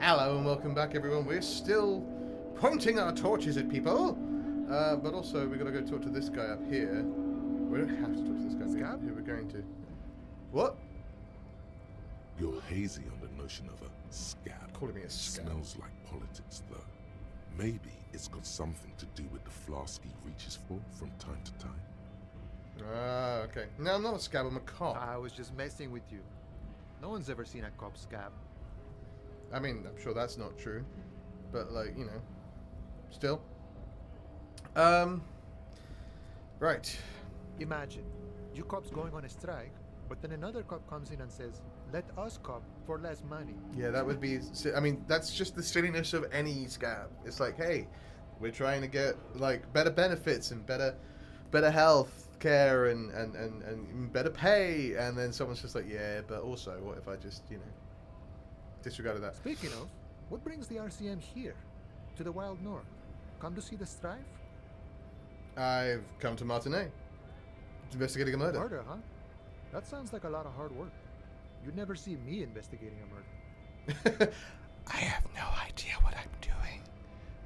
Hello and welcome back, everyone. We're still pointing our torches at people, but also we're going to go talk to this guy up here. We don't have to talk to this guy up here. Who we're going to? What? You're hazy on the notion of a scab. Calling me a scab. Smells like politics, though. Maybe it's got something to do with the flask he reaches for from time to time. Ah, okay. No, I'm not a scab. I'm a cop. I was just messing with you. No one's ever seen a cop scab. I mean, I'm sure that's not true, but like, you know, still. Right. Imagine, you cops going on a strike, but then another cop comes in and says, let us cop for less money. Yeah, that would be. I mean, that's just the silliness of any scab. It's like, hey, we're trying to get like better benefits and better health care and better pay, and then someone's just like, yeah, but also, what if I just, you know, disregarded that? Speaking of, what brings the RCM here? To the wild north? Come to see the strife? I've come to Martinez, investigating a murder. Murder, huh? That sounds like a lot of hard work. You'd never see me investigating a murder. I have no idea what I'm doing.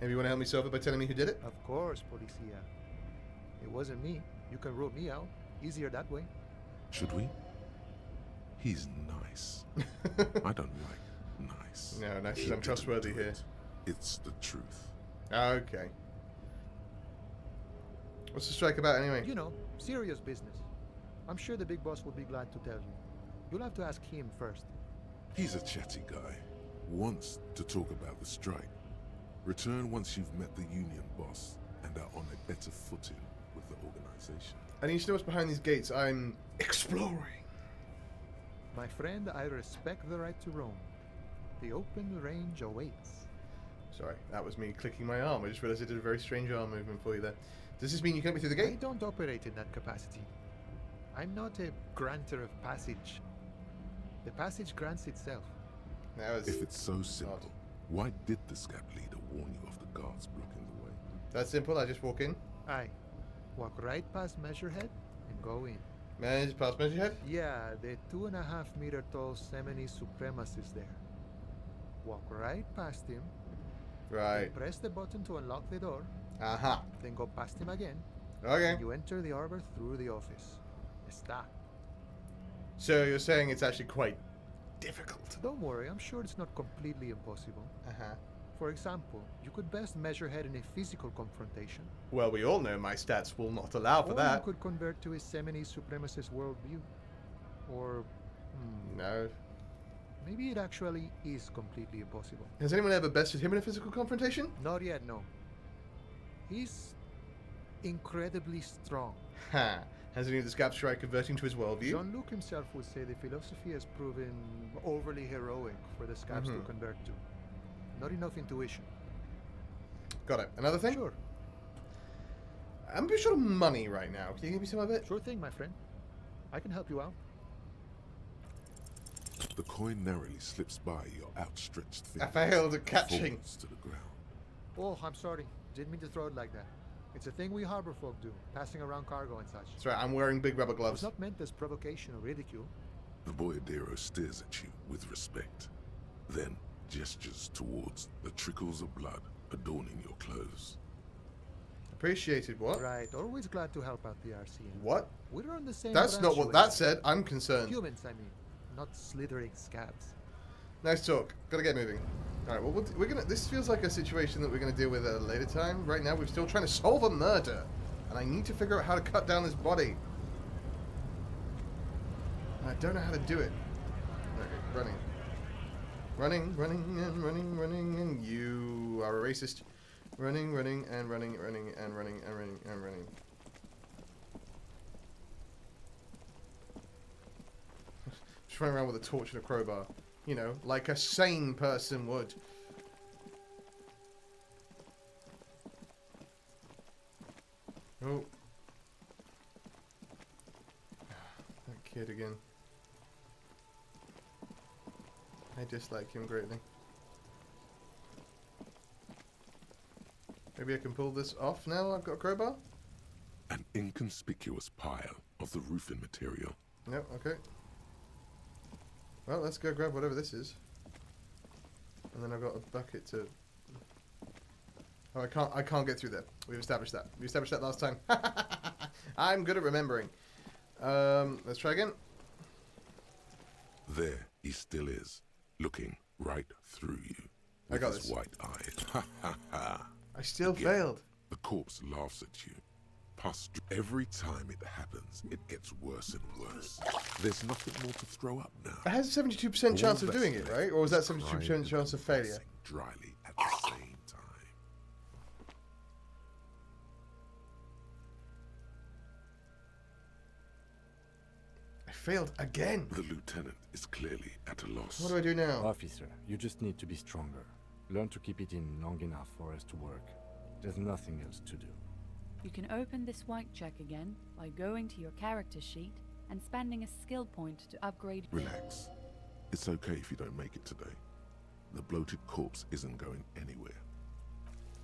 Maybe you want to help me solve it by telling me who did it? Of course, Policia. It wasn't me. You can rule me out. Easier that way. Should we? He's nice. I don't like nice. No, nice is He untrustworthy didn't do here. it. It's the truth. Okay. What's the strike about anyway? You know, serious business. I'm sure the big boss will be glad to tell you. You'll have to ask him first. He's a chatty guy. Wants to talk about the strike. Return once you've met the union boss and are on a better footing with the organization. I need to know what's behind these gates. I'm exploring. My friend, I respect the right to roam. The open range awaits. Sorry, that was me clicking my arm. I just realized I did a very strange arm movement for you there. Does this mean you can't be through the I gate? don't operate in that capacity. I'm not a granter of passage. The passage grants itself. That was If it's so simple, odd. why did the scab leader warn you of the guards blocking the way? That's simple. I just walk in. Aye. Walk right past Measurehead and go in. Manage past measure head. Yeah, the 2.5 meter tall Semini supremacist there. Walk right past him. Right. Press the button to unlock the door. Aha. Then go past him again. Okay. And you enter the arbor through the office. Está. So you're saying it's actually quite difficult. Don't worry, I'm sure it's not completely impossible. Uh-huh. For example, you could best measure head in a physical confrontation. Well, we all know my stats will not allow for Or that. you could convert to a Semini supremacist worldview. Or No. maybe it actually is completely impossible. Has anyone ever bested him in a physical confrontation? Not yet, no. He's incredibly strong. Ha. Has any of the scab strike converting to his worldview? Jean-Luc himself would say the philosophy has proven overly heroic for the scabs to convert to. Not enough intuition. Got it. Another thing? Sure. I'm pretty short of money right now. Can you give me some of it? Sure thing, my friend. I can help you out. The coin narrowly slips by your outstretched I fingers. failed at catching. Falls to the ground. Oh, I'm sorry. Didn't mean to throw it like that. It's a thing we harbor folk do, passing around cargo and such. That's right, I'm wearing big rubber It was gloves. not meant as provocation or ridicule. The boyadero stares at you with respect, then gestures towards the trickles of blood adorning your clothes. Appreciated what? Right, always glad to help out the RCM. What? We're on the same That's not branch what with that said. I'm concerned. humans, I mean. Not slithering scabs. Nice talk. Gotta get moving. Alright, well, we're gonna... This feels like a situation that we're gonna deal with at a later time. Right now, we're still trying to solve a murder. And I need to figure out how to cut down this body. And I don't know how to do it. Okay, running. Running, running, and running, running, and you are a racist. Running, running, and running, running, and running, and running, and running. Just running around with a torch and a crowbar. You know, like a sane person would. Oh. That kid again. I dislike him greatly. Maybe I can pull this off now I've got a crowbar? An inconspicuous pile of the roofing material. Nope, okay. Well, let's go grab whatever this is. And then I've got a bucket to... Oh, I can't get through there. We've established that. We established that last time. I'm good at remembering. Let's try again. There he still is, looking right through you. I got with his this. white eye. Ha ha ha. I still Again, failed. The corpse laughs at you. Every time it happens, it gets worse and worse. There's nothing more to throw up now. It has a 72% chance of doing it, right? Or was that 72% chance of failure? Dryly at the same time. I failed again. The lieutenant is clearly at a loss. What do I do now? Officer, you just need to be stronger. Learn to keep it in long enough for us to work. There's nothing else to do. You can open this white check again by going to your character sheet and spending a skill point to upgrade. Relax. It's okay if you don't make it today. The bloated corpse isn't going anywhere.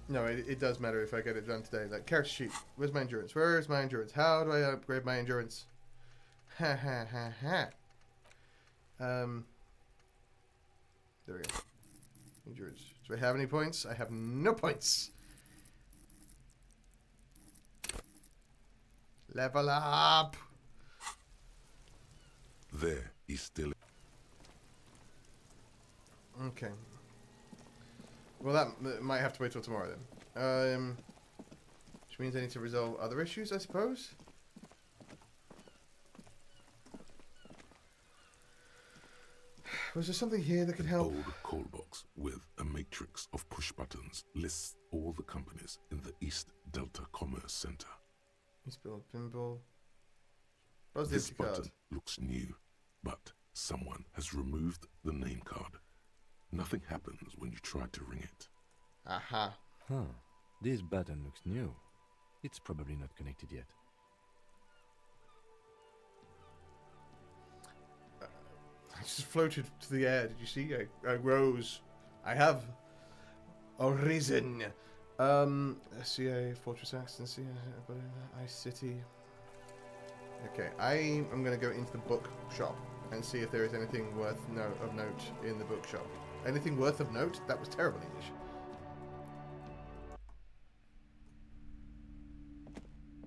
No, it does matter if I get it done today. Like, character sheet. Where's my endurance? Where is my endurance? How do I upgrade my endurance? Ha ha ha ha. There we go. Endurance. Do I have any points? I have no points. Level up. There he's still. Okay. Well, that might have to wait till tomorrow then. Which means I need to resolve other issues, I suppose. Was there something here that could help? Old call box with a matrix of push buttons lists all the companies in the East Delta Commerce Center. Spilled pinball. What's This this card? button looks new, but someone has removed the name card. Nothing happens when you try to ring it. Aha. Huh. This button looks new. It's probably not connected yet. I just floated to the air. Did you see? I rose. I have arisen. SCA, Fortress Axton, Ice City. Okay, I am going to go into the bookshop and see if there is anything of note in the bookshop. Anything worth of note? That was terrible English.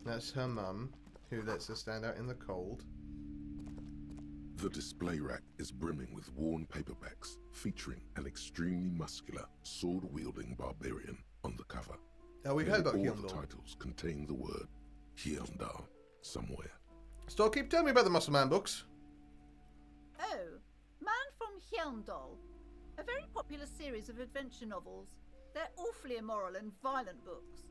That's her mum, who lets her stand out in the cold. The display rack is brimming with worn paperbacks featuring an extremely muscular, sword-wielding barbarian on the cover. Oh, we heard about all the Hyundai. titles contain the word Hyundai somewhere. Store, keep telling me about the Muscle Man books. Oh, Man from Hyundai. A very popular series of adventure novels. They're awfully immoral and violent books.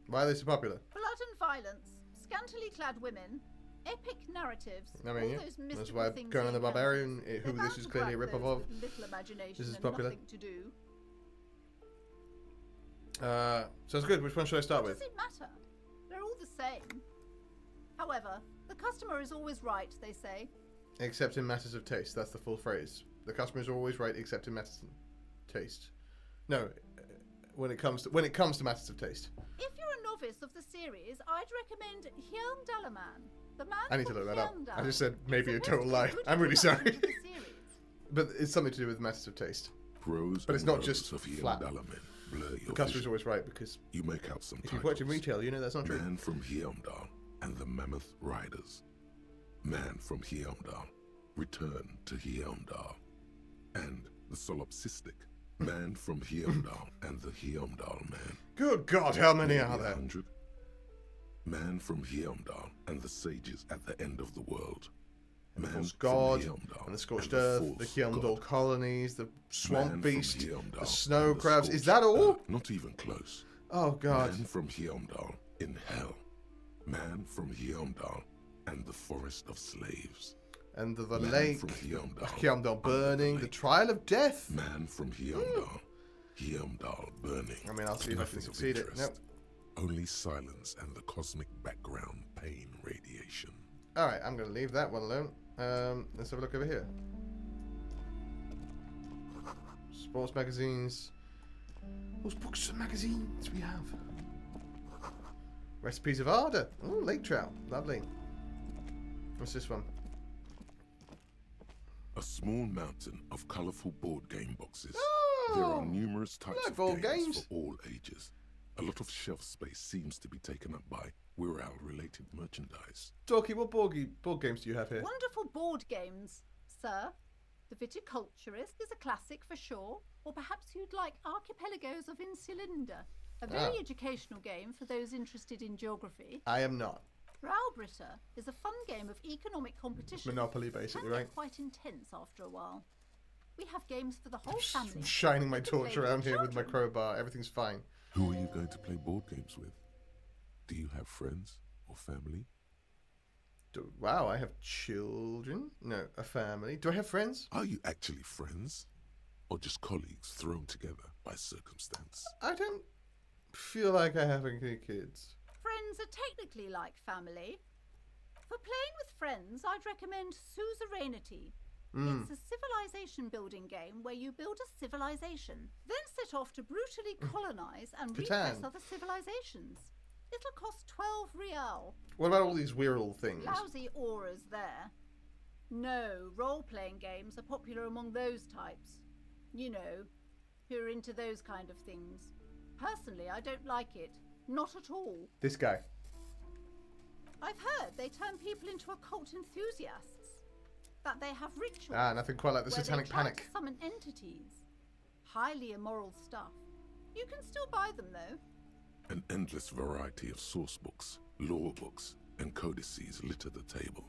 Why are they so popular? Blood and violence, scantily clad women, epic narratives. I mean, all yeah, those that's mystical why things Conan they the Barbarian, encounter. who They're this bound is to clearly a crack rip-off those of. with little imagination This is and popular. nothing to do. Sounds good. Which one should I start What with? does it matter? They're all the same. However, the customer is always right, they say. Except in matters of taste. That's the full phrase. The customer is always right, except in matters of taste. No, when it comes to matters of taste. If you're a novice of the series, I'd recommend Hyundai Man. The man I need to from look that up. Hyundai. I just said maybe a It's total supposed to lie. be a good I'm really introduction sorry. to the series. But it's something to do with matters of taste. Pros But it's and not cons just of flat. Hyundai men blur your The customer's vision. always right because You make out some if you've worked in titles. retail, you know that's not true. Man from Hyundai and the Mammoth Riders. Man from Hyundai. Return to Hyundai. And the Solipsistic. Man from Hyundai and the Hyundai Man. Good God, how many Maybe are there? 100. Man from Hyundai and the Sages at the End of the World. Man False from God, Hyundai and the Scorched and Earth, False the Hyundai God. colonies, the Swamp Man from Beast, Hyundai the Snow and the Crabs. Is Scorched that all? Earth. Not even close. Oh God. Man from Hyundai in Hell. Man from Hyundai and the Forest of Slaves. And the Man lake, from Hyundai. Hyundai under burning, the lake. trial of death. Man from Hyundai. Hyundai burning. I mean, I'll see if I can Nothing of succeed it. interest. Nope. Only silence and the cosmic background pain radiation. All right, I'm going to leave that one alone. Let's have a look over here. Sports magazines. Whose books and magazines we have? Recipes of Ardor. Oh, lake trout. Lovely. What's this one? A small mountain of colorful board game boxes. Oh, There are numerous types like of board games games. for all ages. A lot of shelf space seems to be taken up by Wirral-related merchandise. Dorky, what board games do you have here? Wonderful board games, sir. The Viticulturist is a classic for sure, or perhaps you'd like Archipelagos of Insulinda, a very educational game for those interested in geography. I am not. Raubritter is a fun game of economic competition. Monopoly, basically, Can get right? quite intense after a while. We have games for the whole family. I'm shining my You can torch play around here with my children. crowbar. Everything's fine. Who are you going to play board games with? Do you have friends or family? Wow, I have children. No, a family. Do I have friends? Are you actually friends? Or just colleagues thrown together by circumstance? I don't feel like I have any kids. Friends are technically like family. For playing with friends, I'd recommend Suzerainty. It's a civilization building game where you build a civilization, then set off to brutally colonize and repress Catan. other civilizations. It'll cost 12 real. What about all these Wirral things? Lousy auras there. No, role-playing games are popular among those types. You know, who are into those kind of things. Personally, I don't like it. Not at all. This guy. I've heard they turn people into occult enthusiasts. That they have rituals. Ah, nothing quite like the where Satanic they try Panic. to summon entities. Highly immoral stuff. You can still buy them though. An endless variety of source books, lore books, and codices litter the table.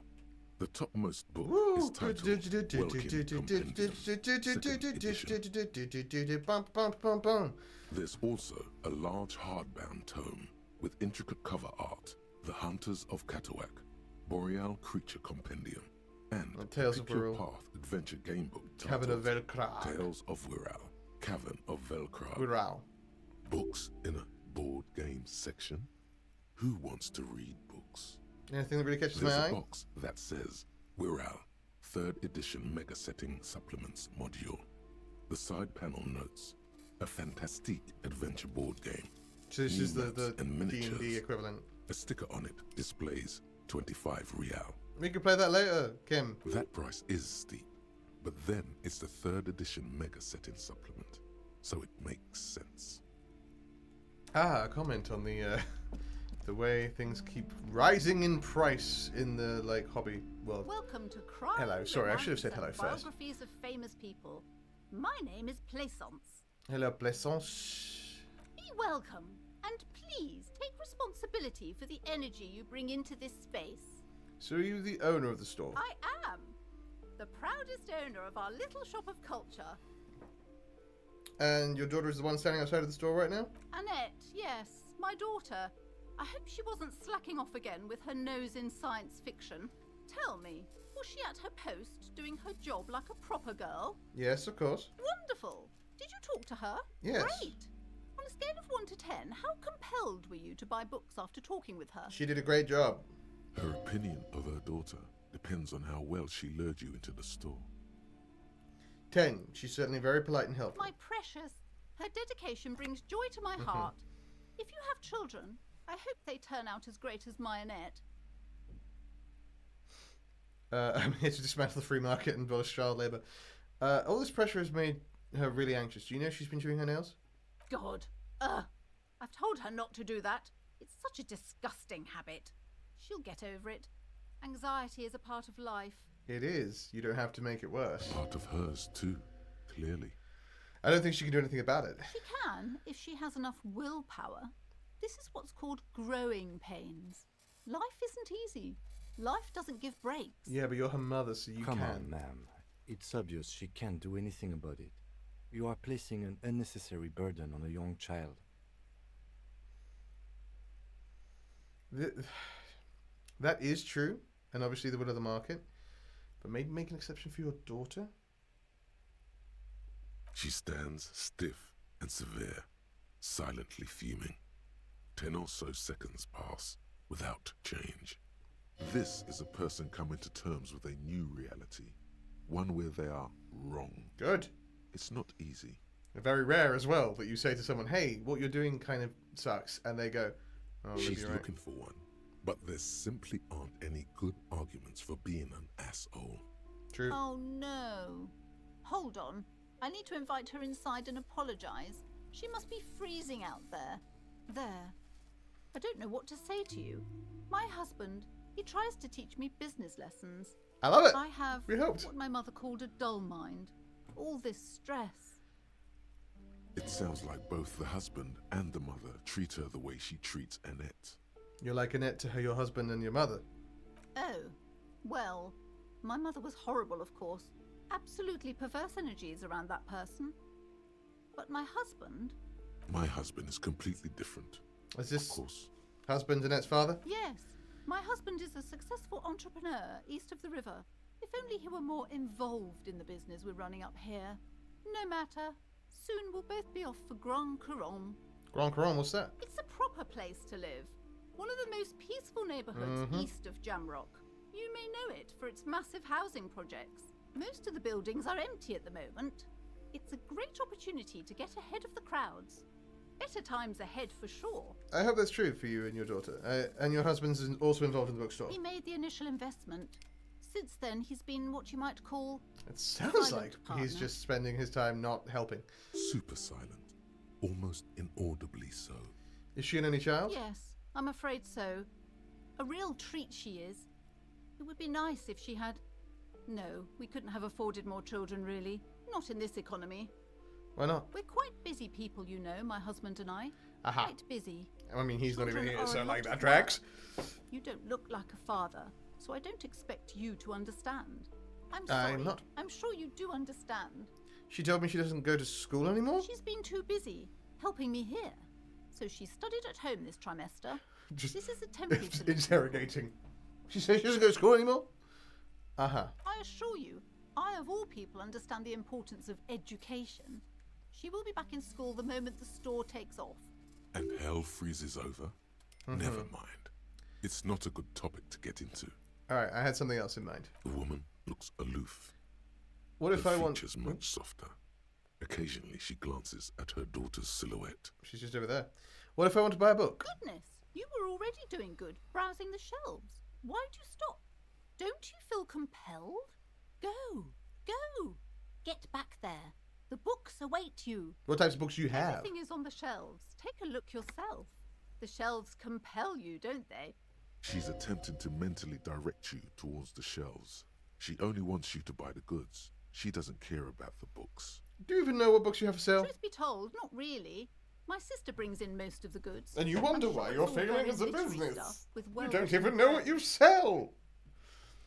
The topmost book is titled Welkin Compendium, 2nd edition. Bum, bum, bum, bum. There's also a large hardbound tome with intricate cover art, The Hunters of Katawak, Boreal Creature Compendium, and Tales of Pick Your Wirral. Path adventure game book Cavern of titled Velkrag. Tales of Wirral, Cavern of Velkrag. Wirral. Books in a board game section? Who wants to read books? Anything that really catches There's my a eye? box that says Wirral, 3rd edition Mega Setting Supplements module. The side panel notes, a fantastic adventure board game. So this New is the maps and D&D miniatures. equivalent. A sticker on it displays 25 real. We can play that later, Kim. That price is steep, but then it's the 3rd edition Mega Setting Supplement, so it makes sense. Ah, a comment on the the way things keep rising in price in the hobby world. Welcome to Crime. Hello, sorry, I should have said Romance, hello and first. Biographies of famous people. My name is Plaisance. Hello, Plaisance. Be welcome, and please take responsibility for the energy you bring into this space. So are you the owner of the store? I am the proudest owner of our little shop of culture. And your daughter is the one standing outside of the store right now? Annette, yes, my daughter. I hope she wasn't slacking off again with her nose in science fiction. Tell me, was she at her post doing her job like a proper girl? Yes, of course. Wonderful. Did you talk to her? Yes. Great. On a scale of 1 to 10, how compelled were you to buy books after talking with her? She did a great job. Her opinion of her daughter depends on how well she lured you into the store. 10. She's certainly very polite and helpful. My precious, her dedication brings joy to my heart. If you have children, I hope they turn out as great as my Annette. I'm here to dismantle the free market and abolish child labour. All this pressure has made her really anxious. Do you know she's been chewing her nails? God, I've told her not to do that. It's such a disgusting habit. She'll get over it. Anxiety is a part of life. It is. You don't have to make it worse. Part of hers, too, clearly. I don't think she can do anything about it. She can, if she has enough willpower. This is what's called growing pains. Life isn't easy. Life doesn't give breaks. Yeah, but you're her mother, so you Come can. on, ma'am. It's obvious she can't do anything about it. You are placing an unnecessary burden on a young child. That is true, and obviously the will of the market. But maybe make an exception for your daughter? She stands stiff and severe, silently fuming. 10 or so seconds pass without change. This is a person coming to terms with a new reality, one where they are wrong. Good. It's not easy. Very rare as well that you say to someone, hey, what you're doing kind of sucks. And they go, oh, maybe She's you're right. looking for one, but there simply aren't any good arguments for being an asshole. True. Oh no. Hold on. I need to invite her inside and apologize. She must be freezing out there. There. I don't know what to say to you. My husband, he tries to teach me business lessons. I love it. I have We helped. what my mother called a dull mind. All this stress. It sounds like both the husband and the mother treat her the way she treats Annette. You're like Annette to her, your husband and your mother. Oh, well, my mother was horrible, of course. Absolutely perverse energies around that person. But my husband? My husband is completely different. Is Of this course. husband Annette's father? Yes. My husband is a successful entrepreneur east of the river. If only he were more involved in the business we're running up here. No matter. Soon we'll both be off for Grand Couronne. Grand Couronne, what's that? It's a proper place to live. One of the most peaceful neighbourhoods east of Jamrock. You may know it for its massive housing projects. Most of the buildings are empty at the moment. It's a great opportunity to get ahead of the crowds. Better times ahead for sure. I hope that's true for you and your daughter. And your husband's also involved in the bookstore. He made the initial investment. Since then, he's been what you might call... It sounds silent like he's partner. just spending his time not helping. Super silent. Almost inaudibly so. Is she an only child? Yes, I'm afraid so. A real treat she is. It would be nice if she had... No, we couldn't have afforded more children, really. Not in this economy. Why not? We're quite busy people, you know, my husband and I. Aha. Quite busy. I mean, he's not even Children here, are so a like lot that of tracks. You don't look like a father, so I don't expect you to understand. I'm sorry. I'm not. I'm sure you do understand. She told me she doesn't go to school anymore? She's been too busy helping me here. So she studied at home this trimester. Just This is a temporary solution. interrogating. She says she doesn't go to school anymore? Uh-huh. I assure you, I of all people understand the importance of education. She will be back in school the moment the store takes off. And hell freezes over? Never mind. It's not a good topic to get into. Alright, I had something else in mind. The woman looks aloof. What if her I want... features much softer. Occasionally she glances at her daughter's silhouette. She's just over there. What if I want to buy a book? Goodness, you were already doing good, browsing the shelves. Why'd you stop? Don't you feel compelled? Go, go. Get back there. The books await you. What types of books do you have? Everything is on the shelves. Take a look yourself. The shelves compel you, don't they? She's attempting to mentally direct you towards the shelves. She only wants you to buy the goods. She doesn't care about the books. Do you even know what books you have for sale? Truth be told, not really. My sister brings in most of the goods. And you I'm wonder sure why it's you're all failing very as a literary business. stuff with You well-written don't even know what prose. you sell.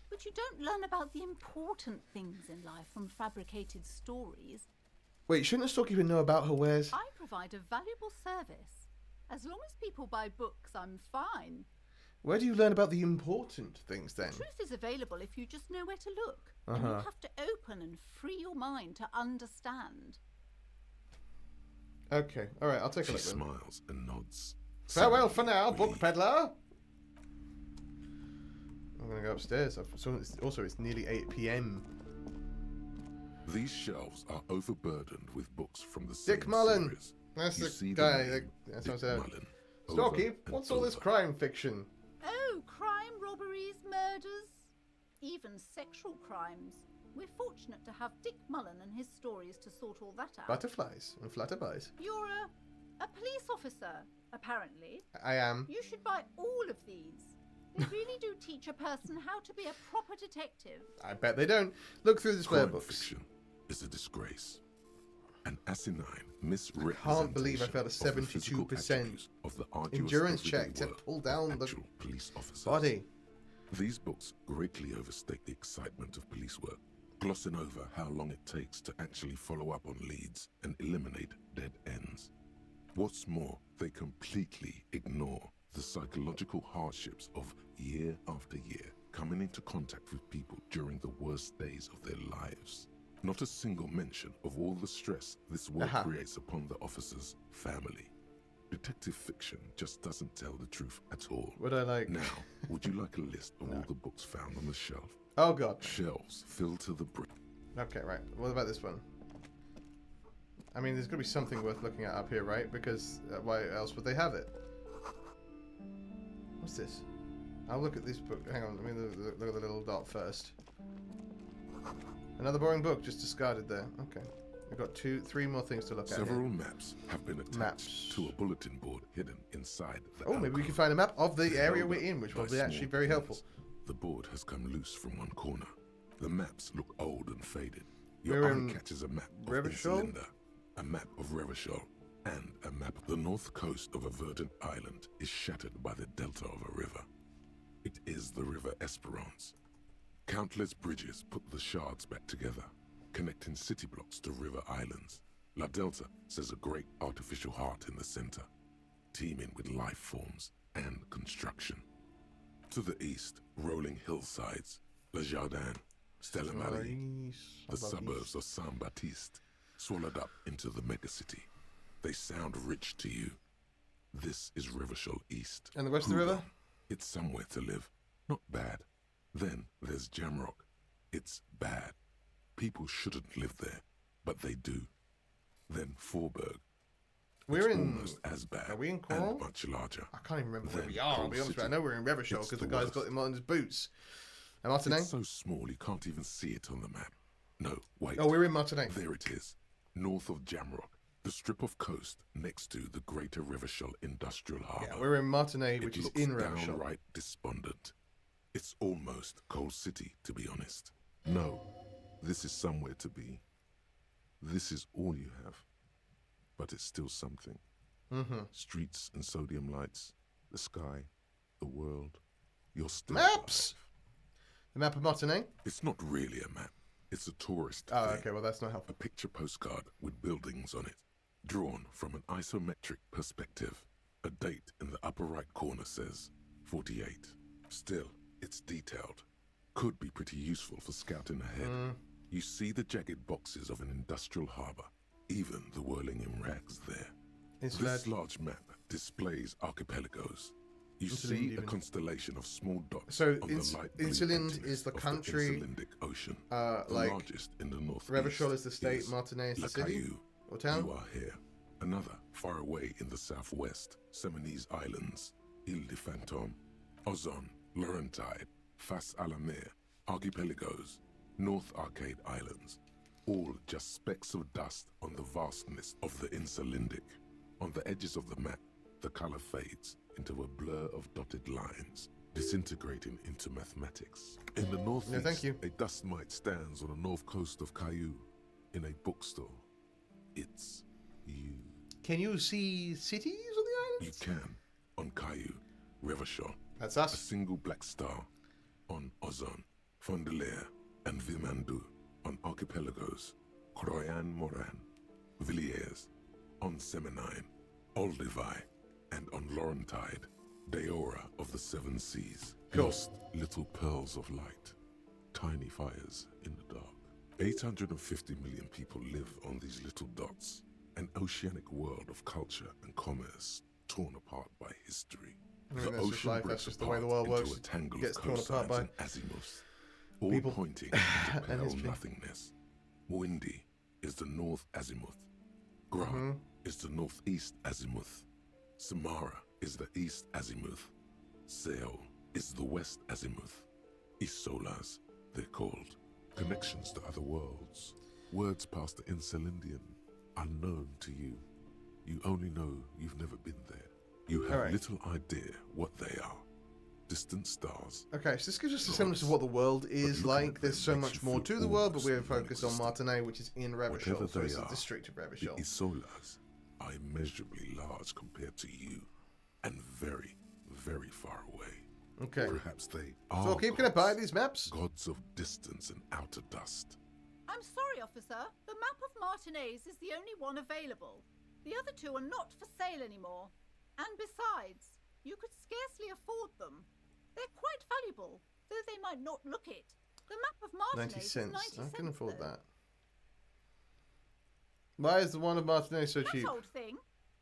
But you don't learn about the important things in life from fabricated stories. Wait, shouldn't a storekeeper know about her wares? I provide a valuable service. As long as people buy books, I'm fine. Where do you learn about the important things then? Truth is available if you just know where to look. And you have to open and free your mind to understand. Okay, alright, I'll take a She look then. smiles and nods. Farewell for now, book Relieved. peddler! I'm gonna go upstairs. Also, it's nearly 8 p.m. These shelves are overburdened with books from the same Dick Mullen! series. That's You the see guy. name, That's Dick what I said. Mullen, over Storekeep, and what's all this over. crime fiction? Oh, crime, robberies, murders, even sexual crimes. We're fortunate to have Dick Mullen and his stories to sort all that out. Butterflies and flutterbies. You're a police officer, apparently. I am. You should buy all of these. They really do teach a person how to be a proper detective. I bet they don't. Look through the square Crime books. fiction is a disgrace. An asinine misrepresentation Can't believe I failed a of the physical 72% attributes of the arduous endurance everyday check to work pull of down the actual police officers. body. These books greatly overstate the excitement of police work, glossing over how long it takes to actually follow up on leads and eliminate dead ends. What's more, they completely ignore the psychological hardships of year after year coming into contact with people during the worst days of their lives. Not a single mention of all the stress this work creates upon the officer's family. Detective fiction just doesn't tell the truth at all. Would I like... Now, would you like a list of all the books found on the shelf? Oh god. Shelves filled to the brim. Okay, right. What about this one? I mean, there's got to be something worth looking at up here, right? Because why else would they have it? What's this? I'll look at this book. Hang on, let me look at the little dot first. Another boring book just discarded there. Okay. We've got 3 more things to look at Several here. maps have been attached Maps. to a bulletin board hidden inside the Oh, maybe we alcove. can find a map of the area Held we're up in, which by will be actually small very pillars. helpful. The board has come loose from one corner. The maps look old and faded. Your We're eye in catches a map of Revachol? Insulinda, a map of Revachol, and a map of the north coast of a verdant island is shattered by the delta of a river. It is the River Esperance. Countless bridges put the shards back together, connecting city blocks to river islands. La Delta says a great artificial heart in the center, teeming with life forms and construction. To the east, rolling hillsides, Le Jardin, Stella Marie, Nice. the suburbs of Saint-Baptiste, swallowed up into the megacity. They sound rich to you. This is Revachol East. And the rest of the river? Hoover. It's somewhere to live. Not bad. Then there's Jamrock. It's bad. People shouldn't live there, but they do. Then Forberg. We're It's in. almost as bad Are we in Cornwall? and much larger. I can't even remember where Then we are. I'll Coal be honest with you. I City. know we're in Revachol It's because the the guy's worst. got him on his boots. And Martinez? It's so small you can't even see it on the map. No, wait. Oh, we're in Martinez. There it is, north of Jamrock, the strip of coast next to the Greater Revachol Industrial Harbour. Yeah, we're in Martinez, which it is looks in Revachol. downright despondent. It's almost Coal City, to be honest. No, this is somewhere to be. This is all you have, but it's still something. Mm-hmm. Streets and sodium lights, the sky, the world. You're still Maps! alive. The map of Martinez? It's not really a map. It's a tourist Oh, thing. okay, well, that's not A helpful. picture postcard with buildings on it, drawn from an isometric perspective. A date in the upper right corner says 48. Still, it's detailed. Could be pretty useful for scouting ahead. You see the jagged boxes of an industrial harbour, even the whirling in rags there. It's This led- large map displays archipelagos. You Insulind see a even. constellation of small dots So on the light blue Insulind emptiness is the of country, Insulindic Ocean, uh, the like, largest in the northeast. Revachol is the state, Martinez is the city? Caillou. Or town? You are here. Another, far away in the southwest, Seminese Islands, Ile de Fantôme, Ozon, Laurentide, Fas à la Mer, Archipelagos, North Arcade Islands, all just specks of dust on the vastness of the Insulindic. On the edges of the map, the color fades into a blur of dotted lines, disintegrating into mathematics. In the northeast, thank you. a dust mite stands on the north coast of Caillou, in a bookstore. It's you. Can you see cities on the You islands? can, on Caillou, Revachol, That's a us. single black star, on Ozon, Fondelier, and Vilmandu, on archipelagos, Croyan Moran, Villiers, on Seminine, Olduvai, and on Laurentide, Deora of the Seven Seas. Cool. Lost little pearls of light, tiny fires in the dark. 850 million people live on these little dots, an oceanic world of culture and commerce torn apart by history. I mean, that's just life, breaks that's just the way the apart world into works. a tangle Gets of torn apart cosines by and azimuths, all people pointing into and pale history. nothingness. Windy is the north azimuth. Gra Mm-hmm. is the northeast azimuth. Samara is the east azimuth. Seol is the west azimuth. Isolas, they're called. Connections to other worlds. Words past the Insulindian, unknown to you. You only know you've never been there. You have Alright. little idea what they are. Distant stars. Okay, so this gives us a semblance of what the world is looking like. at There's them so makes much you more feel to the world, but almost we're focused on non-existent. Martinez, which is in Whatever Revachol, so they it's a are, district of The Revachol. Isolas are immeasurably large compared to you, and very, very far away. Okay. Perhaps they are So, Keith, can I buy gods, these maps? gods of distance and outer dust. I'm sorry, officer. The map of Martinez is the only one available. The other two are not for sale anymore. And besides, you could scarcely afford them. They're quite valuable, though they might not look it. The map of 90 Martinez is cents. 90 I cents, can afford though. that. Why is the one of Martinez so That cheap? old thing.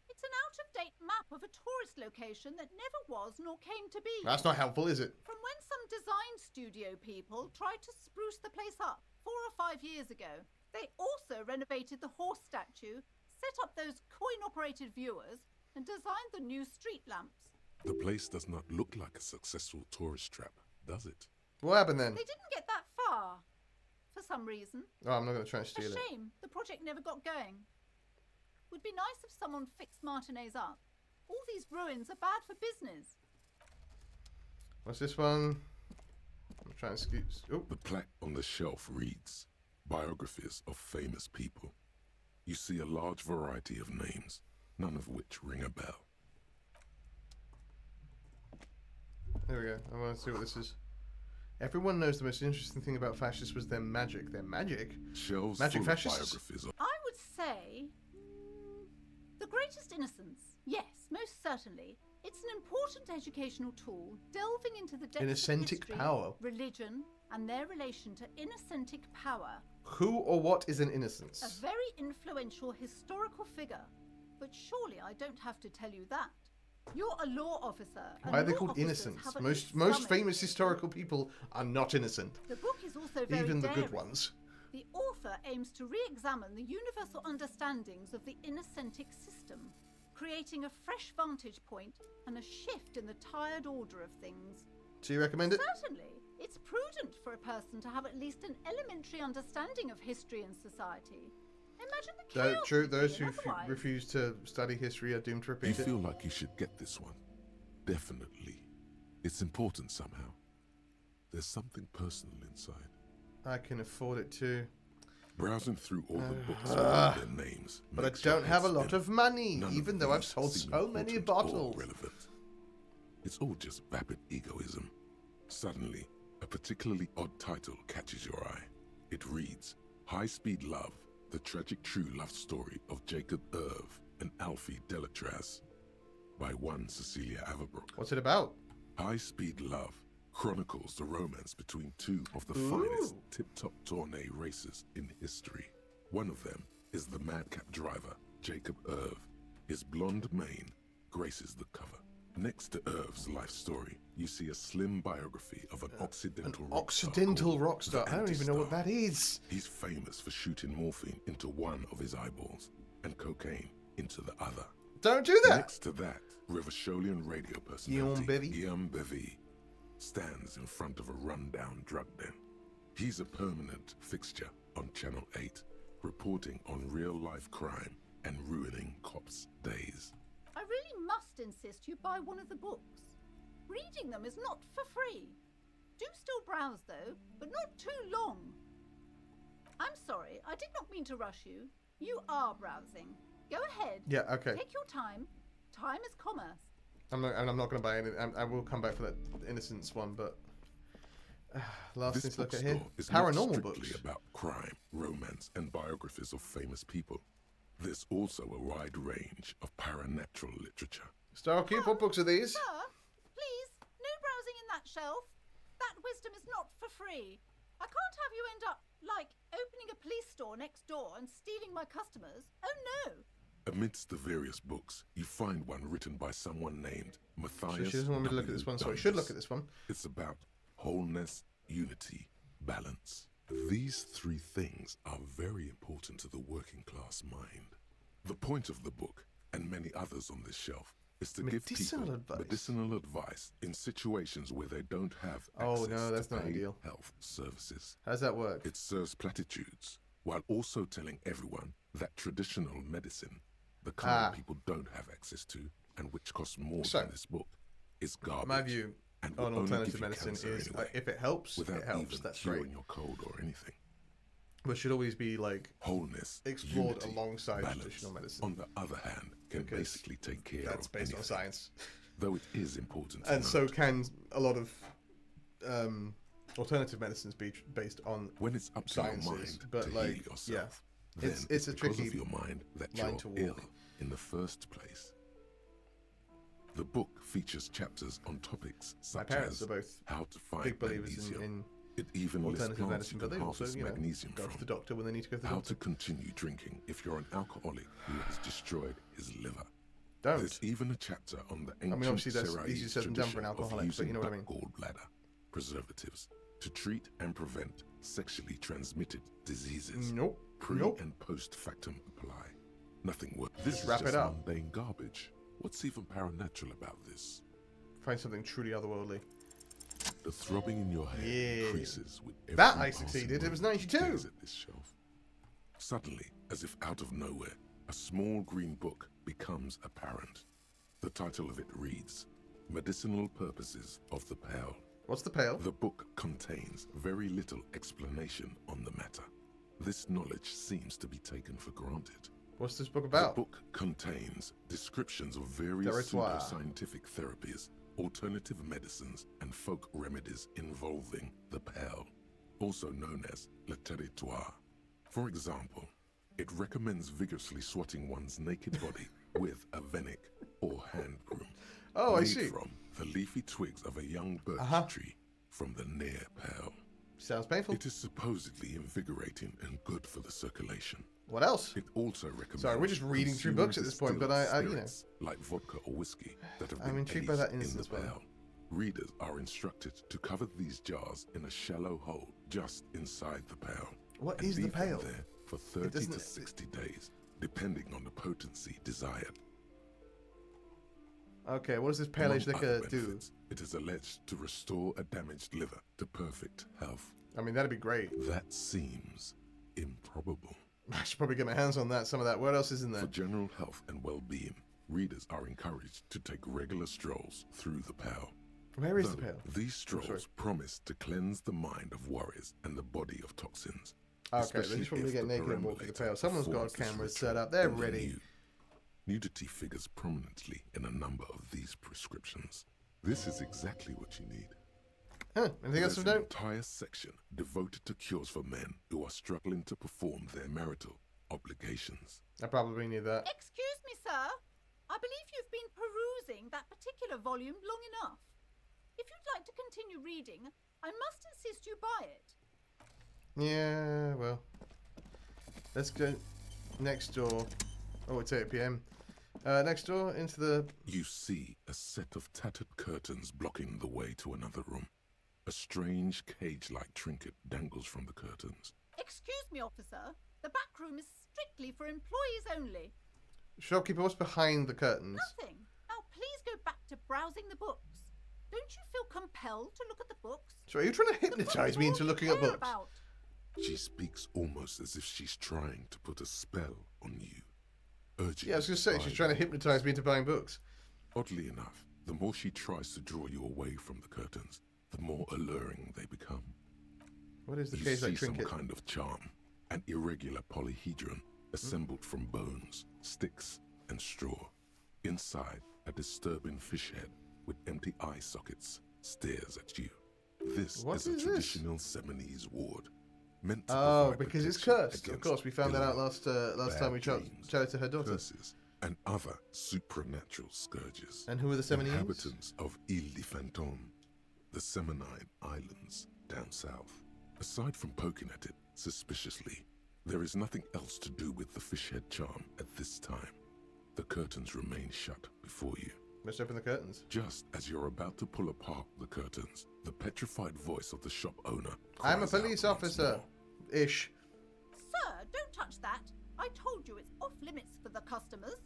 It's an out-of-date map of a tourist location that never was nor came to be. That's not helpful, is it? From when some design studio people tried to spruce the place up 4 or 5 years ago. They also renovated the horse statue, set up those coin-operated viewers, and designed the new street lamps. The place does not look like a successful tourist trap, does it? What happened then? They didn't get that far. for some reason. Oh, I'm not going to try and A steal it. shame the project never got going. Would be nice if someone fixed Martinez up. All these ruins are bad for business. What's this one? I'm trying to scoot. Oh, The plaque on the shelf reads, Biographies of Famous People. You see a large variety of names, none of which ring a bell. there we go. I want to see what this is. Everyone knows the most interesting thing about fascists was their magic. Their magic? Shelves Magic full fascists? of biographies of I would say the greatest innocence. Yes, most certainly. It's an important educational tool, delving into the depths of Innocentic history, power. religion, and their relation to innocentic power. Who or what is an innocence? A very influential historical figure. But surely I don't have to tell you that. You're a law officer. and Why are they law called officers innocents? have at Most least some famous education. historical people are not innocent. The book is also very Even the daring. good ones. The author aims to re-examine the universal understandings of the innocentic system, creating a fresh vantage point and a shift in the tired order of things. Do you recommend it? Certainly, it's prudent for a person to have at least an elementary understanding of history and society. Imagine the chaos. True, we'd be those in who otherwise. refuse to study history are doomed to You repeat it. feel like you should get this one. Definitely. It's important somehow. There's something personal inside. I can afford it too. Browsing through all the books with their names. But I makes your don't have a head lot spin. of money, None even of though I've these sold seem so many important or bottles. relevant. It's all just vapid egoism. Suddenly, a particularly odd title catches your eye. It reads, High Speed Love, the tragic true love story of Jacob Irv and Alfie Delatraz, by one Cecilia Averbrook. What's it about? High Speed Love chronicles the romance between two of the Ooh. finest tip-top tourney racers in history. One of them is the madcap driver, Jacob Irv. His blonde mane graces the cover. Next to Irv's life story, you see a slim biography of an Occidental rock star Occidental called rock star. the I don't even know what Anti-Star. that is. He's famous for shooting morphine into one of his eyeballs and cocaine into the other. Don't do that. Next to that, Rivasholian radio personality Bevy? Guillaume Bevy stands in front of a rundown drug den. He's a permanent fixture on Channel 8, reporting on real-life crime and ruining cops' days. I really must insist you buy one of the books. Reading them is not for free. Do still browse though, but not too long. I'm sorry, I did not mean to rush you. You are browsing. Go ahead. Yeah, okay. Take your time. Time is commerce. I'm not going to buy any. I will come back for that innocence one, but last This thing to look at here. bookstore is not Paranormal strictly books. about crime, romance, and biographies of famous people. There's also a wide range of paranatural literature. Starkey, what books are these? Sir, please, no browsing in that shelf. That wisdom is not for free. I can't have you end up, like, opening a police store next door and stealing my customers. Oh no! Amidst the various books, you find one written by someone named Matthias. She doesn't want me to look at this one, so I should look at this one. It's about wholeness, unity, balance. These three things are very important to the working class mind. The point of the book, and many others on this shelf, is to give Medicinal people advice. medicinal advice in situations where they don't have Oh, access no, that's to not paid ideal. health services. How does that work? It serves platitudes while also telling everyone that traditional medicine, the kind people don't have access to and which costs more So, than this book, is garbage. My view and will on only alternative give you medicine cancer is anyway, if it helps, without it helps. even That's curing great. your cold or anything. But should always be like Wholeness, explored unity, alongside balance, traditional medicine. on the other hand, can Because basically take care that's of based on anything, science. though it is important to And so note, can a lot of alternative medicines be based on when it's up to sciences, your mind but to like, heal yourself, yeah, then it's a because tricky of your mind that line you're to ill walk. in the first place. The book features chapters on topics My such parents as are both how to find big believers magnesium. in It even lists alternative plants medicine, you but can they also, harvest magnesium go from. to the doctor when they need to go to the How doctor. to continue drinking if you're an alcoholic who has destroyed his liver. Don't. There's even a chapter on the mean, ancient obviously that's Seraï easier said than done for an tradition of alcoholic, but using you know what I mean. black gallbladder preservatives to treat and prevent sexually transmitted diseases. Nope. Pre Nope. and post factum apply. Nothing works. This Just is wrap just it up. mundane garbage. What's even paranatural about this? Find something truly otherworldly. The throbbing in your head Yeah. increases with every That I passing succeeded. It was moment you 92. gaze at this shelf. Suddenly, as if out of nowhere, a small green book becomes apparent. The title of it reads, Medicinal Purposes of the Pale. What's the pale? The book contains very little explanation on the matter. This knowledge seems to be taken for granted. What's this book about? The book contains descriptions of various Territoire. pseudoscientific therapies, alternative medicines, and folk remedies involving the pale, also known as le territoire. For example, it recommends vigorously swatting one's naked body with a venik or hand broom. Oh, I made see. from the leafy twigs of a young birch tree from the near pale. Sounds painful. It is supposedly invigorating and good for the circulation. What else? It also recommends. Sorry, we're just reading through consuming books at this point, but distilled I you know. spirits like vodka or whiskey that have I'm been intrigued by aged that in the instance, man. pale. Readers are instructed to cover these jars in a shallow hole just inside the pale. What and is the leave them pale? there for 30 doesn't- to 60 days, depending on the potency desired. Okay, what does this pale age Among liquor other do? benefits, it is alleged to restore a damaged liver to perfect health. I mean, that'd be great. That seems improbable. I should probably get my hands on that. Some of that. What else is in there? For general health and well-being, readers are encouraged to take regular strolls through the pale. Where is the Though pale? These sorry. strolls promise to cleanse the mind of worries and the body of toxins. Okay, especially they just want me to if get the naked and walk through the perambulator pale. Someone's got performs this cameras ritual set up. They're in the ready. nude. Nudity figures prominently in a number of these prescriptions. This is exactly what you need. Huh, anything else There's of an note? entire section devoted to cures for men who are struggling to perform their marital obligations. I probably need that. Excuse me, sir. I believe you've been perusing that particular volume long enough. If you'd like to continue reading, I must insist you buy it. Yeah, well. Let's go next door. Oh, it's 8 p.m. Next door into the... You see a set of tattered curtains blocking the way to another room. A strange cage-like trinket dangles from the curtains. Excuse me, officer. The back room is strictly for employees only. Shopkeeper, what's behind the curtains? Nothing. Now, please go back to browsing the books. Don't you feel compelled to look at the books? So are you trying to The books hypnotize me all into you looking at care books? about. She speaks almost as if she's trying to put a spell on you, urging Yeah, I was going to you say, buy she's trying to them. hypnotize me into buying books. Oddly enough, the more she tries to draw you away from the curtains, the more alluring they become. What is the You cage see like some trinket? kind of charm, an irregular polyhedron assembled from bones, sticks, and straw. Inside, a disturbing fish head with empty eye sockets stares at you. This What is a is this? traditional Seminese ward, meant to Oh, provide because it's protection cursed. Of against course, we found that out ill last bad time we dreams, chatted to her daughter. curses, and other supernatural scourges. And who are the Seminese? Inhabitants of Ile de Fantôme, the Seminine Islands down south. Aside from poking at it suspiciously, there is nothing else to do with the fish head charm at this time. The curtains remain shut before you. Let's open the curtains. Just as you're about to pull apart the curtains, the petrified voice of the shop owner I'm a cries out police once officer. more. Ish. Sir, don't touch that. I told you it's off limits for the customers.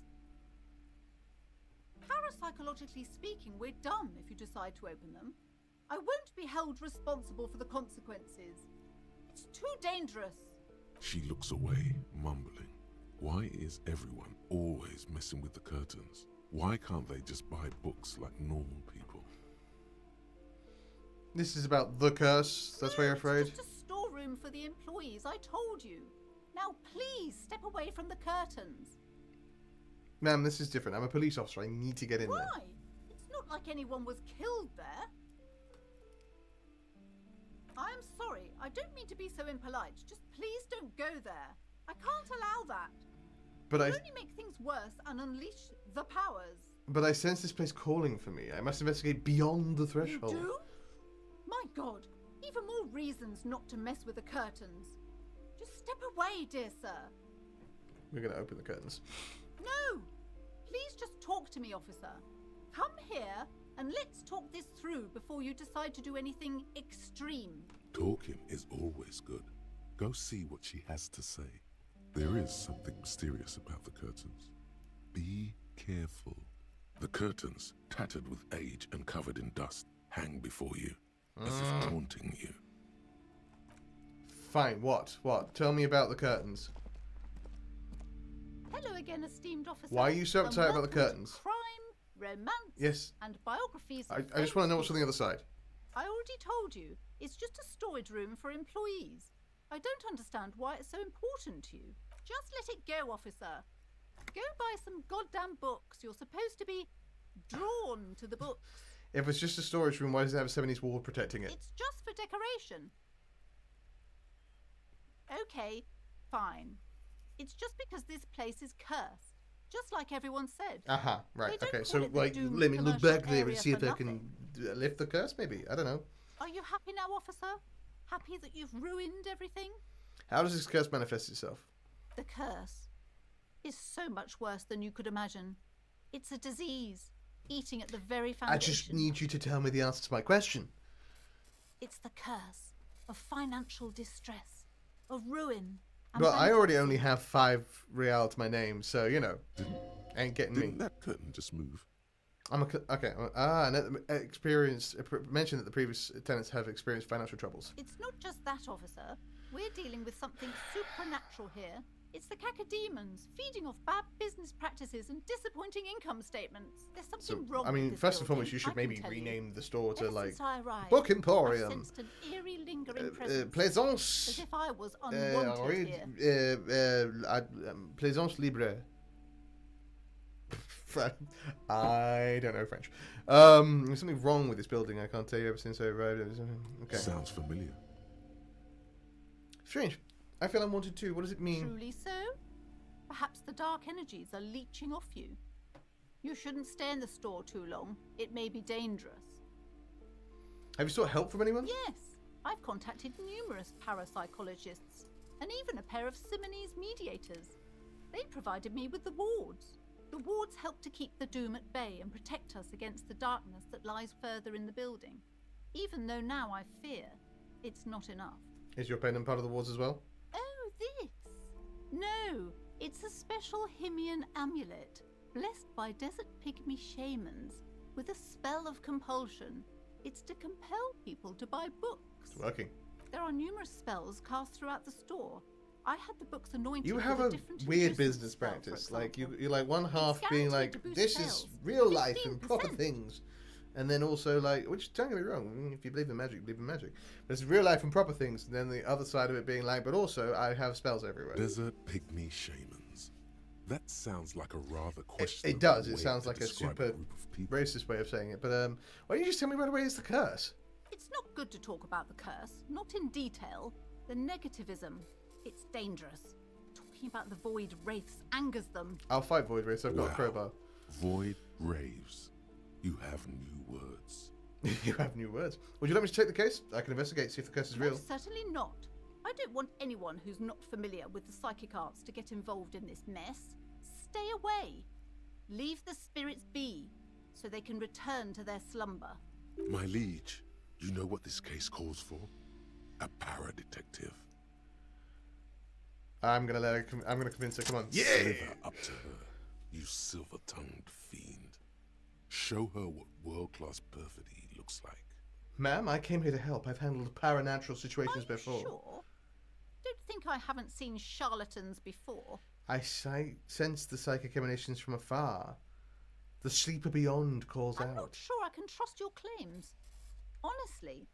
Parapsychologically speaking, we're done if you decide to open them. I won't be held responsible for the consequences. It's too dangerous. She looks away, mumbling. Why is everyone always messing with the curtains? Why can't they just buy books like normal people? This is about the curse. That's why you're afraid. It's just a storeroom for the employees, I told you. Now please step away from the curtains. Ma'am, this is different. I'm a police officer. I need to get in there. Why? It's not like anyone was killed there. I am sorry. I don't mean to be so impolite. Just please don't go there. I can't allow that. But It'll only make things worse and unleash the powers. I sense this place calling for me. I must investigate beyond the You threshold. do? My God. Even more reasons not to mess with the curtains. Just step away, dear sir. We're gonna open the curtains. No! Please just talk to me, officer. Come here and let's talk this through before you decide to do anything extreme. Talking is always good. Go see what she has to say. There is something mysterious about the curtains. Be careful. The curtains, tattered with age and covered in dust, hang before you. as if taunting you. Fine, what? What? Tell me about the curtains. Hello again, esteemed officer. Why are you so And uptight about the welcome to curtains? Crime, romance, Yes. and biographies. I of just want to know famous what's on the other people. side. I already told you, it's just a storage room for employees. I don't understand why it's so important to you. Just let it go, officer. Go buy some goddamn books. You're supposed to be drawn to the books. If it's just a storage room, why does it have a 70s wall protecting it? It's just for decoration. Okay, fine. It's just because this place is cursed. Just like everyone said. Aha, right, They don't okay. call So, it the like, doomed let me look commercial back there and area see if for I can lift the curse, maybe. I don't know. Are you happy now, officer? Happy that you've ruined everything? How does this curse manifest itself? The curse is so much worse than you could imagine. It's a disease, eating at the very foundation. I just need you to tell me the answer to my question. It's the curse of financial distress, of ruin. And Well, I already bankruptcy. only have 5 real to my name, so, you know, ain't getting me. Didn't that curtain just move? Okay. Mentioned that the previous tenants have experienced financial troubles. It's not just that, officer. We're dealing with something supernatural here. It's the cacodemons feeding off bad business practices and disappointing income statements. There's something So, wrong I with mean, this first and building, foremost, you should I can maybe tell you. rename the store to, Ever like, since I arrived, Book I've Emporium. sensed an eerie lingering presence, as Plaisance. if I was unwanted here. Plaisance libre. I don't know French. There's something wrong with this building. I can't tell you ever since I arrived. Okay. Sounds familiar. Strange. I feel unwanted too. What does it mean? Truly so? Perhaps the dark energies are leeching off you. You shouldn't stay in the store too long. It may be dangerous. Have you sought help from anyone? Yes, I've contacted numerous parapsychologists and even a pair of Simonese mediators. They provided me with the wards. The wards help to keep the doom at bay and protect us against the darkness that lies further in the building. Even though now I fear it's not enough. Is your pendant part of the wards as well? Oh, this? No, it's a special Himian amulet, blessed by desert pygmy shamans with a spell of compulsion. It's to compel people to buy books. It's working. There are numerous spells cast throughout the store. I had the books anointed. You with have a a different weird inducement business spell, for practice. Like example. you're like one half It's being guaranteed like, to boost this sales. is real life and proper 15%. things, and then also like, which don't get me wrong, if you believe in magic, you believe in magic. But it's real life and proper things. And then the other side of it being like, but also I have spells everywhere. Desert pygmy shamans. That sounds like a rather questionable It does. It way sounds to like a describe super group of people. racist way of saying it. But why don't you just tell me right away? It's the curse. It's not good to talk about the curse, not in detail. The negativism, it's dangerous. Talking about the void wraiths angers them. I'll fight Void Race. I've got a Wow. crowbar. Void raves. You have new words. You have new words. Would you like me to take the case? I can investigate, see if the curse is real. Most certainly not. I don't want anyone who's not familiar with the psychic arts to get involved in this mess. Stay away. Leave the spirits be, so they can return to their slumber. My liege, you know what this case calls for? A para-detective. I'm gonna let her. I'm gonna convince her. Come on. Slither up to her, you silver-tongued fiend. Show her what world-class perfidy looks like. Ma'am, I came here to help. I've handled paranatural situations Are you before. sure? Don't think I haven't seen charlatans before. I sense the psychic emanations from afar. The sleeper beyond calls I'm out. not sure I can trust your claims. Honestly,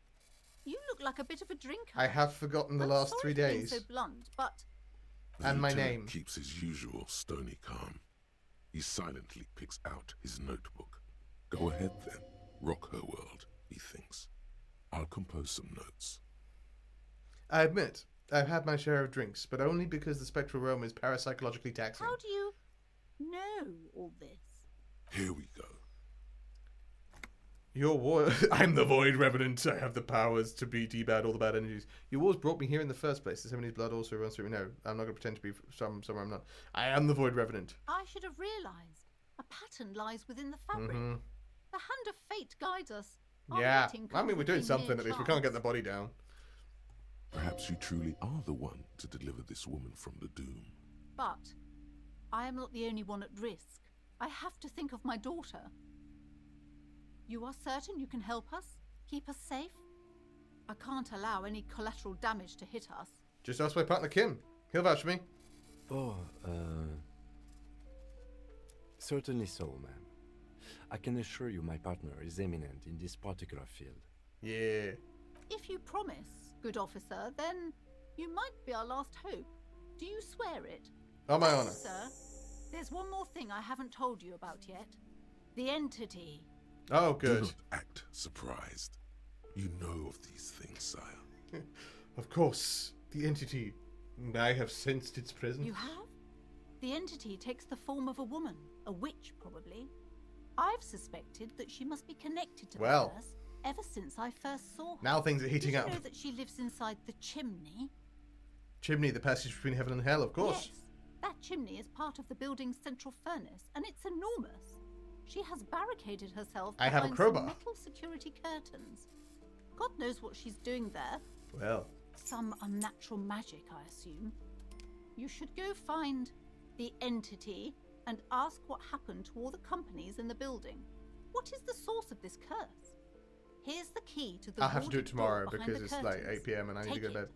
you look like a bit of a drinker. I have forgotten the I'm last sorry 3 for being days. so blunt, but The And my lieutenant name. keeps his usual stony calm. He silently picks out his notebook. Go ahead then. Rock her world, he thinks. I'll compose some notes. I admit, I've had my share of drinks, but only because the spectral realm is parapsychologically taxing. how do you know all this? Here we go. Your war. I'm the Void Revenant. I have the powers to debad all the bad energies. Your wars brought me here in the first place. The Semini's blood also runs through me. No, I'm not going to pretend to be somewhere I'm not. I am the Void Revenant. I should have realized. A pattern lies within the fabric. Mhm. The hand of fate guides us. Our Yeah. meeting I mean, we're couldn't doing be something mere at least. We can't get the chance. body down. Perhaps you truly are the one to deliver this woman from the doom. But I am not the only one at risk. I have to think of my daughter. You are certain you can help us? Keep us safe? I can't allow any collateral damage to hit us. Just ask my partner Kim. He'll vouch for me. Oh, certainly so, ma'am. I can assure you my partner is eminent in this particular field. Yeah. If you promise, good officer, then you might be our last hope. Do you swear it? On my honor. Sir, there's one more thing I haven't told you about yet. The entity. Oh, Do good. not act surprised. You know of these things, sire. Of course, the entity. I have sensed its presence. You have? The entity takes the form of a woman, a witch probably. I've suspected that she must be connected to Well. the curse ever since I first saw her. Now things are heating Did up. you know that she lives inside the chimney? Chimney, the passage between heaven and hell, of course. Yes. That chimney is part of the building's central furnace, and it's enormous. She has barricaded herself I have a behind crowbar. some metal security curtains. God knows what she's doing there. Well, Some unnatural magic, I assume. You should go find the entity and ask what happened to all the companies in the building. What is the source of this curse? Here's the key to the I'll have to do it warded door tomorrow behind because the it's like curtains. 8 p.m. and I need to Take go to bed. it.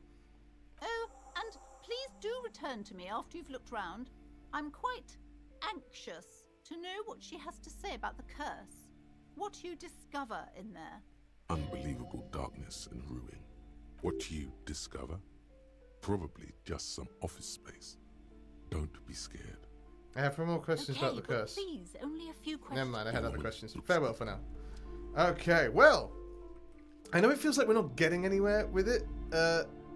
Oh, and please do return to me after you've looked round. I'm quite anxious to know what she has to say about the curse. What you discover in there. Unbelievable darkness and ruin. What you discover? Probably just some office space. Don't be scared. I have 4 more questions Okay, about the but curse. please, only a few questions. Never mind, I had other questions. Farewell for now. Okay, well, I know it feels like we're not getting anywhere with it,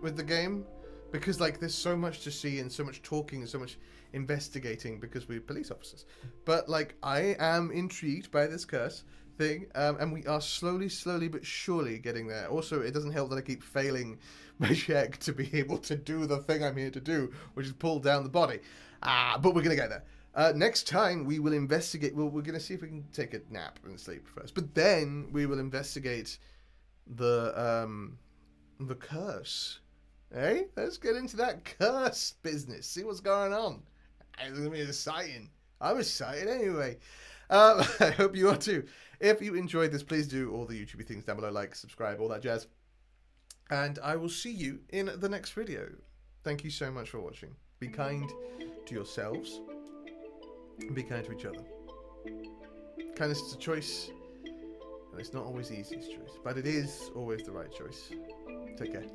with the game, because like there's so much to see and so much talking and so much investigating because we're police officers. But like I am intrigued by this curse thing, and we are slowly but surely getting there. Also, it doesn't help that I keep failing my check to be able to do the thing I'm here to do, which is pull down the body. But we're gonna get there. Next time we will investigate. We're gonna see if we can take a nap and sleep first, but then we will investigate the curse. Hey, let's get into that curse business. See what's going on. It's gonna be exciting. I'm excited anyway. I hope you are too. If you enjoyed this, please do all the YouTube things down below, like, subscribe, all that jazz. And I will see you in the next video. Thank you so much for watching. Be kind to yourselves. And be kind to each other. Kindness is a choice. And it's not always the easiest choice. But it is always the right choice. Take care.